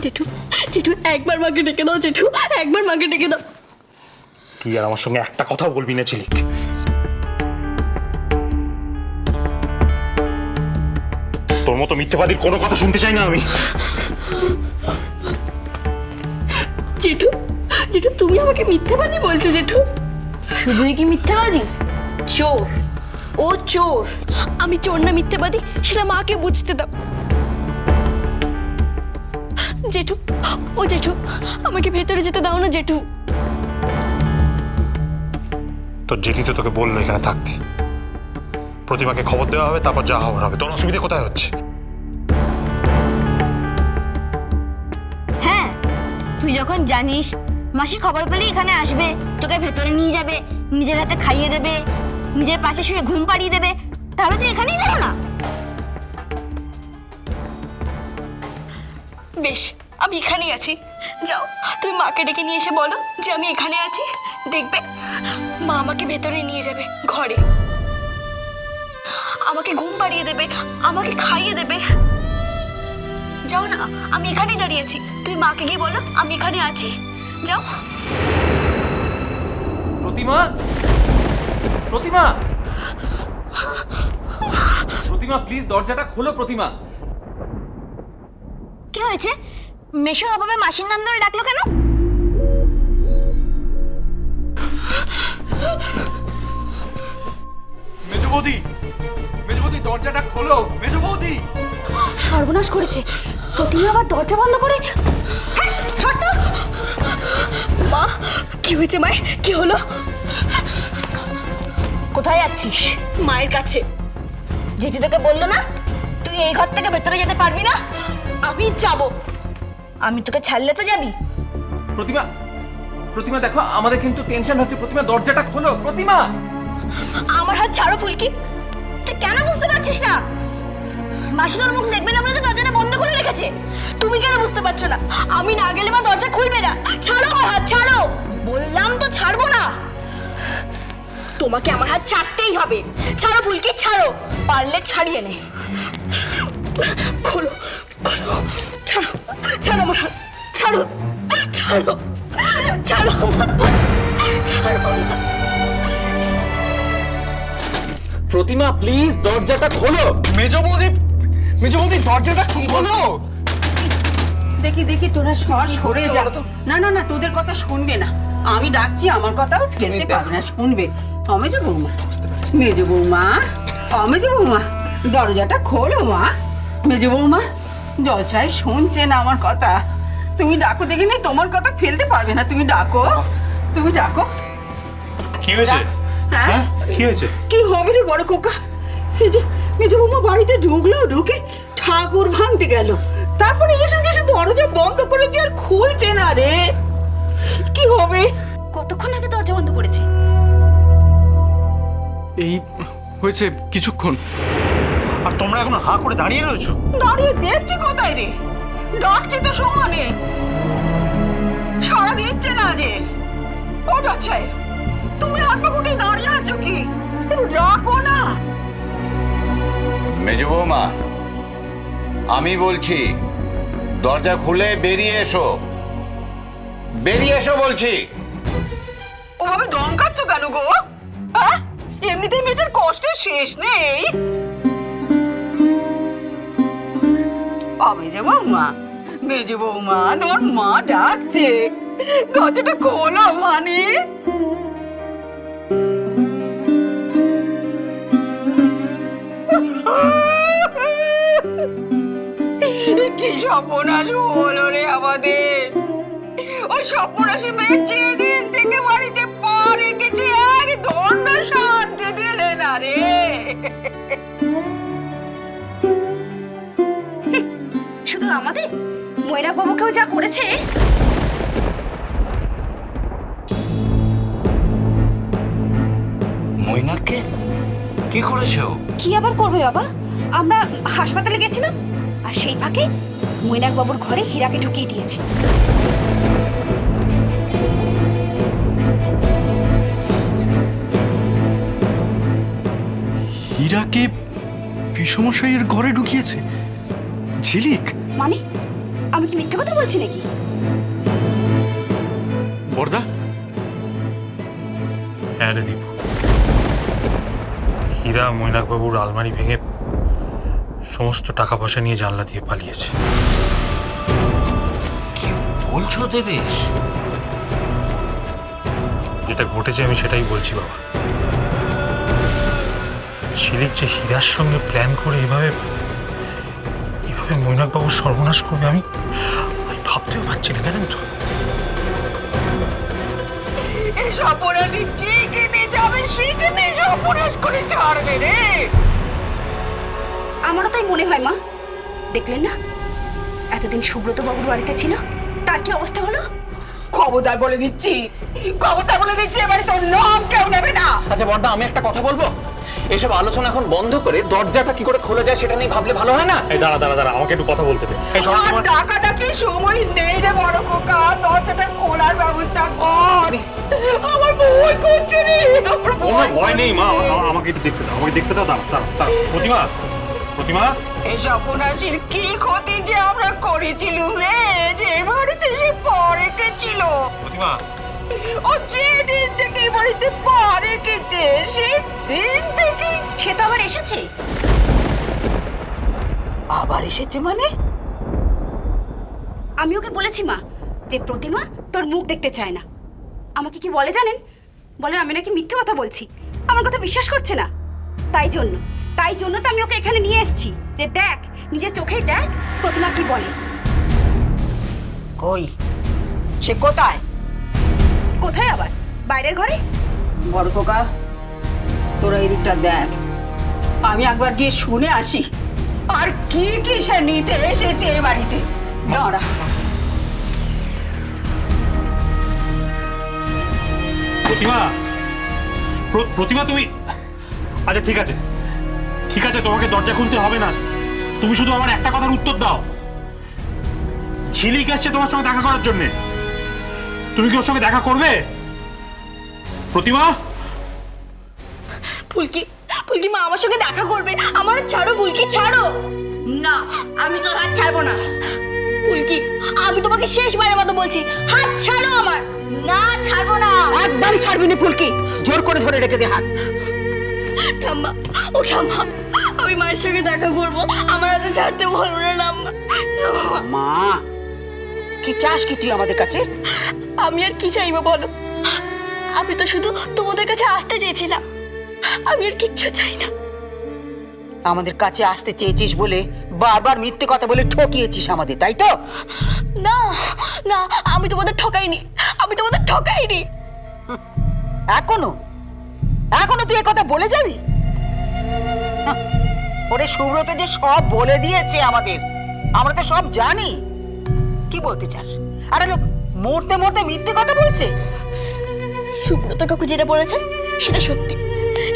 জেঠু জেঠু একবার মাকে ডেকে দাও, জেঠু একবার মাকে ডেকে দাও। তুই আর আমার সঙ্গে একটা কথাও বলবি না ঝিলিক। তোর মতো মিথ্যেবাদীর কোনো কথা শুনতে চাই না আমি। জেঠু জেঠু তুমি আমাকে মিথ্যাবাদী বলছো জেঠু? শুধুই কি মিথ্যাবাদী? চোর, ও চোর। আমি চোর না মিথ্যাবাদী সেটা মাকে বুঝতে দাও। জেঠু, ও জেঠু আমাকে ভেতরে যেতে দাও না জেঠু। তোর জেঠি তো তোকে বললো এখানে থাকতে, প্রতিমাকে খবর দেওয়া হবে, তারপর যা হওয়ার হবে। তোর অসুবিধা কোথায় হচ্ছে? হ্যাঁ, তুই যখন জানিস মাসি খবর পেলে এখানে আসবে, তোকে ভেতরে নিয়ে যাবে, নিজের হাতে খাইয়ে দেবে, নিজের পাশে শুয়ে ঘুম পাড়িয়ে দেবে, তাহলে তুই এখানেই যাবো না? বেশ, আমি এখানেই আছি। যাও তুমি মাকে ডেকে নিয়ে এসে বলো যে আমি এখানে আছি। দেখবে মা আমাকে ভেতরে নিয়ে যাবে ঘরে, আমাকে ঘুম পাড়িয়ে দেবে, আমাকে খাইয়ে দেবে। যাও না, আমি এখানেই দাঁড়িয়েছি। তুমি মাকে গিয়ে বলো আমি এখানে আছি। যাও। প্রতিমা, প্রতিমা, প্রতিমা প্লিজ দরজাটা খোলো। প্রতিমা, কি হয়েছে? মেশো অভাবে মাসির নাম ধরে ডাকলো কেন? মেজো বৌদি, মেজো বৌদি দরজাটা খোলো। মেজো বৌদি, সর্বনাশ করেছে প্রতিমা, আবার দরজা বন্ধ করে। হ্যাঁ, ছাড় তো। মা কি হয়েছে? মায়ের কি হলো? কোথায় যাচ্ছিস? মায়ের কাছে। জেঠি তোকে বললো না তুই এই ঘর থেকে ভেতরে যেতে পারবি না? আমি যাব। আমি তোকে ছাড়লে তো যাবি। প্রতিমা, প্রতিমা দেখো আমাদের কিন্তু টেনশন হচ্ছে। প্রতিমা দরজাটা খোলো। প্রতিমা, আমার হাত ছাড়ো ফুলকি। তুই কেন বুঝতে পারছিস না? মাসি তোর মুখ দেখবে না বলে তো দরজাটা বন্ধ করে রেখেছে। তুমি কেন বুঝতে পারছো না? আমি না গেলে মা দরজা খুলবে না। ছাড়ো আমার হাত, ছাড়ো। বললাম তো ছাড়বো না। তোমাকে আমার হাত ছাড়তেই হবে। ছাড়ো ফুলকি, ছাড়ো। পারলে ছাড়িয়ে নে। খোলো খোলো, ছাড়ো ছাড়ো আমার হাত, ছাড়ো ছাড়ো ছাড়ো আমার হাত, ছাড়ো না। প্রতিমা প্লিজ দরজাটা খোলো। মেজো বৌদি, মেজো বৌদি দরজাটা খোলো। দেখি দেখি তোরা সরে যা। না না না, তোদের কথা শুনবে না। আমি ডাকছি, আমার কথাও ফেলতে পারবে না, শুনবে। মেজো বৌমা, মেজো বৌমা, মেজো বৌমা দরজাটা খোলো মা। মেজো বৌমা, জজ সাহেব শুনছেন আমার কথা। তুমি ডাকো, দেখি না তোমার কথা ফেলতে পারবে না। তুমি ডাকো, তুমি ডাকো। কি হয়েছে? হ্যাঁ, কি হয়েছে? কি হবে রে বড় কোকা? এই যে মেজো বৌমা বাড়িতে ঢুকলো, ঢুকে ঠাকুর ভাঙতে গেল, তারপরে এসে দরজা বন্ধ করেছে আর খুলছে না রে। কি হবে? কতক্ষণ আগে দরজা বন্ধ করেছে? এই হয়েছে কিছুক্ষণ। আর তোমরা এখন হাঁ করে দাঁড়িয়ে রয়েছো? দাঁড়িয়ে দেখছি কোথায় রে? ডাকছি তো সমানে, সারা দিচ্ছে না যে। ও যাচ্ছে, তুমি হাত পা গুটিয়ে দাঁড়িয়ে আছো কি? একটু ডাকো না। মেজো বৌমা, আমি বলছি দরজা খুলে বেরিয়ে এসো, বেরিয়ে এসো বলছি। ওভাবে দমকাচ্ছ কেন গো? হ্যাঁ, এমনিতেই মেয়েটার কষ্টের শেষ নেই। মেজো বৌমা, মেজো বৌমা, তোমার মা ডাকছে, দরজাটা খোলো মানে। কি সর্বনাশ হলো রে আমাদের। ওই সর্বনাশী মেয়ে যেদিন থেকে বাড়িতে পা রেখেছে, এক দণ্ড শান্তি দিলে না রে। শুধু আমাদের ময়না বাবুকেও যা করেছে। মৈনাককে কি করেছে ও? কি আবার করবে বাবা? আমরা হাসপাতালে গেছিলাম, আর সেই ফাঁকে মৈনাক বাবুর ঘরে হীরাকে ঢুকিয়ে দিয়েছে। হীরাকে পিসমশাইয়ের ঘরে ঢুকিয়েছে ঝিলিক? মানে আমি কি মিথ্যে কথা বলছি নাকি? বর্দা হ্যাঁ রে দীপু, হীরা মৈনাকবাবুর আলমারি ভেঙে সমস্ত টাকা পয়সা নিয়ে জানলা দিয়ে পালিয়েছে। কি বলছো দেবেশ? যেটা ঘটেছে আমি সেটাই বলছি বাবা। ঝিলিক যে হীরার সঙ্গে প্ল্যান করে এভাবে মৈনাকবাবুর সর্বনাশ করবে আমি ভাবতেও পারছি না, জানেন তো। সপরাশি যেখানে যাবে সেখানে সপরাশ করে ছাড়বে রে। আমারও তাই মনে হয় মা। দেখলেন না এতদিন সুব্রত বাবুর বাড়িতে ছিল, তার কি অবস্থা হলো? খবরদার বলে দিচ্ছি, খবরদার বলে দিচ্ছি, এবারে তোর নাম কেউ নেবে না। আচ্ছা বর্দা, আমি একটা কথা বলবো। এসব আলোচনা এখন বন্ধ করে দরজাটা কি করে খোলা যায় সেটা নিয়ে ভাবলে ভালো হয় না? এই দাঁড়া আমাকে একটু কথা বলতে দে। আর টাকাটাকে সময় নেই রে বড় খোকা, দরজাটা খোলার ব্যবস্থা কর। আমার ভয় করছে রে, আমার ভয় নেই মা, আমাকে একটু দেখতে দাও, দাঁড়া। প্রতিমা এই সপনাশির কি ক্ষতি যে আমরা করেছিলুম রে, যে বাড়িতে সে পা রেখেছিল। প্রতিমা, ও যেদিন থেকে এই বাড়িতে পা রেখেছে সেদিন থেকে। সে তো আবার এসেছে। আবার এসেছে মানে? আমি ওকে বলেছি মা যে প্রতিমা তোর মুখ দেখতে চায় না। আমাকে কি বলে জানেন? বলে আমি নাকি মিথ্যে কথা বলছি, আমার কথা বিশ্বাস করছে না। তাই জন্য তো আমি ওকে এখানে নিয়ে এসেছি যে দেখ, নিজের চোখেই দেখ প্রতিমা কি বলে। কই সে কোথায়? কোথায় আবার? বাইরের ঘরে। বড় খোকা, তোরা এদিকটা দেখ, আমি একবার গিয়ে শুনে আসি আর কি কি সে নিতে এসেছে এ বাড়িতে। দাঁড়া। প্রতিমা তুমি, আচ্ছা ঠিক আছে তোমাকে দরজা খুলতে হবে না। তুমি শুধু আমার একটা কথার উত্তর দাও। ঝিলিক আসছে তোমার সঙ্গে দেখা করার জন্য, তুমি কি ওর সঙ্গে দেখা করবে? প্রতিমা, ফুলকি মা আমার সঙ্গে দেখা করবে। আমার ছাড়ো ফুলকি, ছাড়ো। না, আমি তোর হাত ছাড়বো না। ফুলকি, আমি তোমাকে শেষবারের মতো বলছি, হাত ছাড়ো আমার। না, ছাড়বো না। একদম ছাড়বি না ফুলকি, জোর করে ধরে রেখে দে হাত। ঠাম্মা, ও ঠাম্মা, আমি মায়ের সঙ্গে দেখা করবো, আমার হাতে ছাড়তে বলবো না ঠাম্মা। মা, কি চাস কি তুই আমাদের কাছে? আমি আর কি চাইবো বলো? আমি তো শুধু তোমাদের কাছে আসতে চেয়েছিলাম, আমি আর কিচ্ছু চাই না। আমাদের কাছে আসতে চেয়েছিস বলে বারবার মিথ্যে কথা বলে ঠকিয়েছিস আমাদের, তাই তো? না, আমি তোমাদের ঠকাইনি। এখনো তুই এ কথা বলে যাবি? হাহ, ওরে সুব্রত যে সব বলে দিয়েছে আমাদের, আমরা তো সব জানি। কি বলতে চাস? আরে লোক মরতে মরতে মিথ্যে কথা বলছে। সুব্রত কাকু যেটা বলেছে সেটা সত্যি,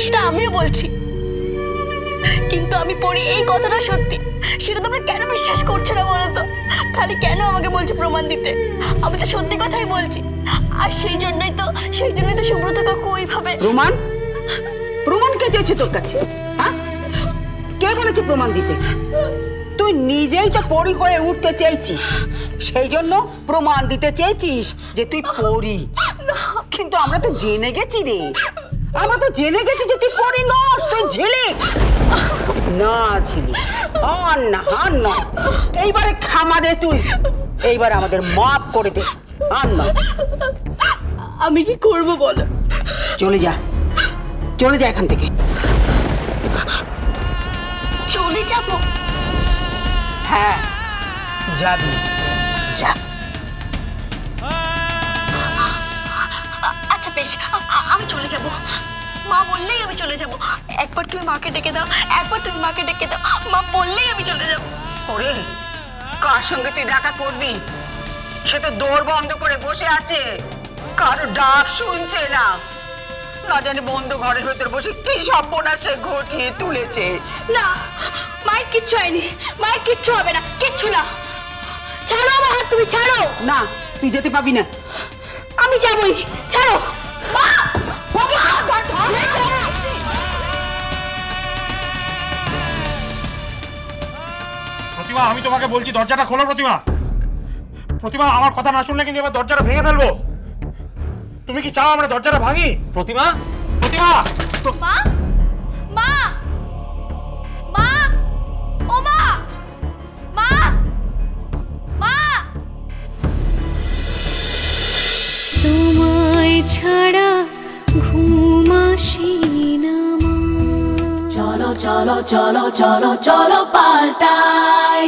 সেটা আমিও বলছি। কিন্তু আমি পড়ি এই কথাটা সত্যি, সেটা তোমরা কেন বিশ্বাস করছো না বলো তো? খালি কেন আমাকে বলছো প্রমাণ দিতে? আমি তো সত্যি কথাই বলছি। আর সেই জন্যই তো সুব্রত কাকু ওইভাবে। প্রমাণ কে চেয়েছে তোর কাছে? হ্যাঁ, কে বলেছে প্রমাণ দিতে? তুই নিজেই তো পরি হয়ে উঠতে চেয়েছিস, সেই জন্য প্রমাণ দিতে চেয়েছিস যে তুই পরি। কিন্তু আমরা তো জেনে গেছি রে, যে তুই পরি নস, তুই ঝিলিক। না ঝিলিক, আর না, এইবারে ক্ষমা দে তুই, এইবার আমাদের মাফ করে দে। আর না, আমি কি করব বলো? চলে যা এখান থেকে। চলে যাবো? হ্যাঁ, যাবি, যা। আচ্ছা বেশ, আমি চলে যাব। মা বললেই আমি চলে যাব। একবার তুমি মাকে ডেকে দাও, মা বললেই আমি চলে যাব। ওরে, কার সঙ্গে তুই দেখা করবি? সে তো দৌড় বন্ধ করে বসে আছে, কারো ডাক শুনছে না। না জানি বন্ধ ঘরের ভেতর বসে কি সর্বনাশ সে ঘটিয়ে তুলেছে। না, মায়ের কিচ্ছু হয়নি, মায়ের কিচ্ছু হবে না, কিচ্ছু না। ছাড়ো আমার হাত, তুমি ছাড়ো। না, তুই যেতে পাবি না। আমি যাবই, ছাড়ো। মা, প্রতিমা, আমি তোমাকে বলছি দরজাটা খোলো। প্রতিমা, প্রতিমা আমার কথা না শুনলে কিন্তু এবার দরজাটা ভেঙে ফেলবো। তুমি কি চাও আমরা দরজাটা ভাঙি? প্রতিমা প্রতিমা মা মা মা ও মা মা মা তোমায় ছাড়া ঘুম আসি না মা। চলো চলো চলো চলো চলো পাল্টাই